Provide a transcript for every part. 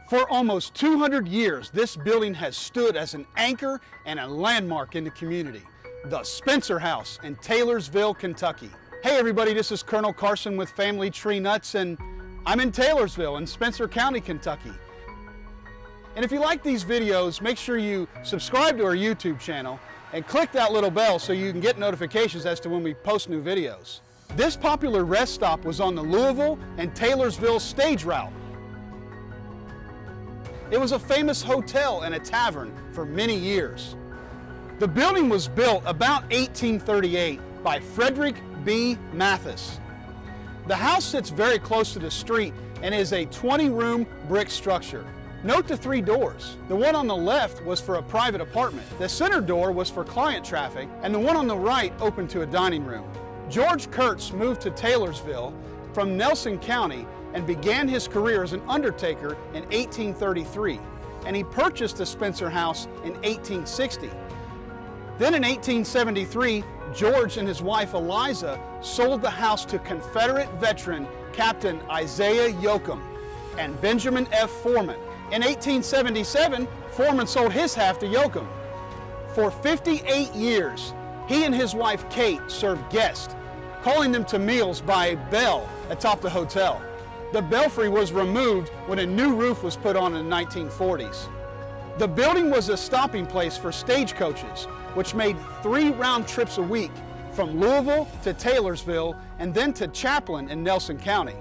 For almost 200 years, this building has stood as an anchor and a landmark in the community, the Spencer House in Taylorsville, Kentucky. Hey everybody, this is Colonel Carson with Family Tree Nuts, and I'm in Taylorsville in Spencer County, Kentucky. And if you like these videos, make sure you subscribe to our YouTube channel and click that little bell so you can get notifications as to when we post new videos. This popular rest stop was on the Louisville and Taylorsville stage route. It was a famous hotel and a tavern for many years. The building was built about 1838 by Frederick B. Mathis. The house sits very close to the street and is a 20-room brick structure. Note the 3 doors. The one on the left was for a private apartment. The center door was for client traffic, and the one on the right opened to a dining room. George Kurtz moved to Taylorsville from Nelson County and began his career as an undertaker in 1833, and he purchased the Spencer House in 1860. Then in 1873, George and his wife Eliza sold the house to Confederate veteran Captain Isaiah Yoakum and Benjamin F. Foreman. In 1877, Foreman sold his half to Yoakum. For 58 years, he and his wife Kate served guests, calling them to meals by a bell atop the hotel. The belfry was removed when a new roof was put on in the 1940s. The building was a stopping place for stagecoaches, which made 3 round trips a week from Louisville to Taylorsville and then to Chaplin in Nelson County.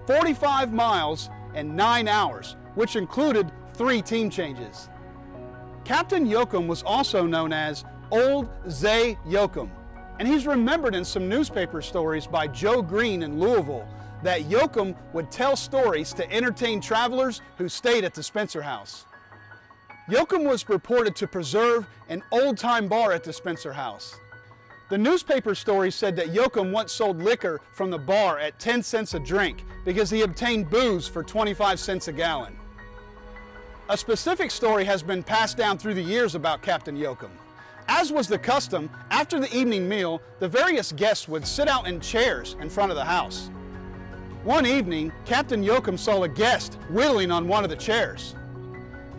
45 miles and 9 hours, which included 3 team changes. Captain Yoakum was also known as Old Zay Yoakum, and he's remembered in some newspaper stories by Joe Green in Louisville that Yoakum would tell stories to entertain travelers who stayed at the Spencer House. Yoakum was reported to preserve an old-time bar at the Spencer House. The newspaper story said that Yoakum once sold liquor from the bar at 10 cents a drink because he obtained booze for 25 cents a gallon. A specific story has been passed down through the years about Captain Yoakum. As was the custom, after the evening meal, the various guests would sit out in chairs in front of the house. One evening, Captain Yoakum saw a guest whittling on one of the chairs.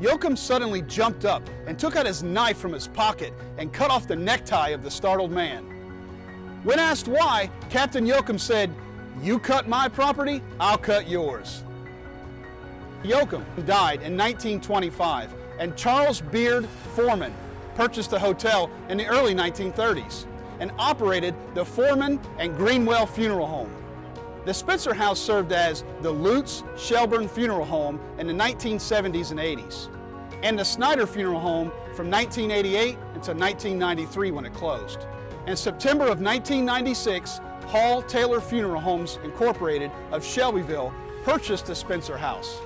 Yoakum suddenly jumped up and took out his knife from his pocket and cut off the necktie of the startled man. When asked why, Captain Yoakum said, "You cut my property, I'll cut yours." Yoakum died in 1925, and Charles Beard Foreman purchased the hotel in the early 1930s and operated the Foreman and Greenwell Funeral Home. The Spencer House served as the Lutz Shelburne Funeral Home in the 1970s and 80s, and the Snyder Funeral Home from 1988 until 1993 when it closed. In September of 1996, Hall Taylor Funeral Homes Incorporated of Shelbyville purchased the Spencer House.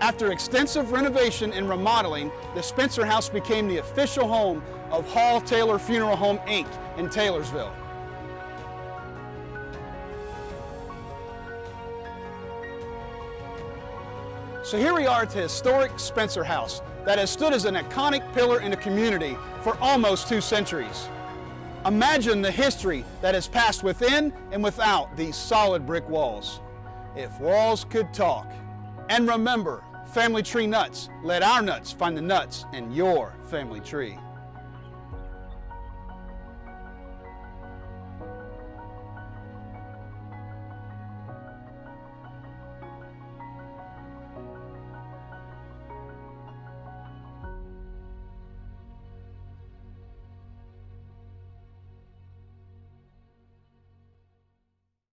After extensive renovation and remodeling, the Spencer House became the official home of Hall Taylor Funeral Home, Inc. in Taylorsville. So here we are at the historic Spencer House that has stood as an iconic pillar in the community for almost 2 centuries. Imagine the history that has passed within and without these solid brick walls. If walls could talk. And remember, Family Tree Nuts, let our nuts find the nuts in your family tree.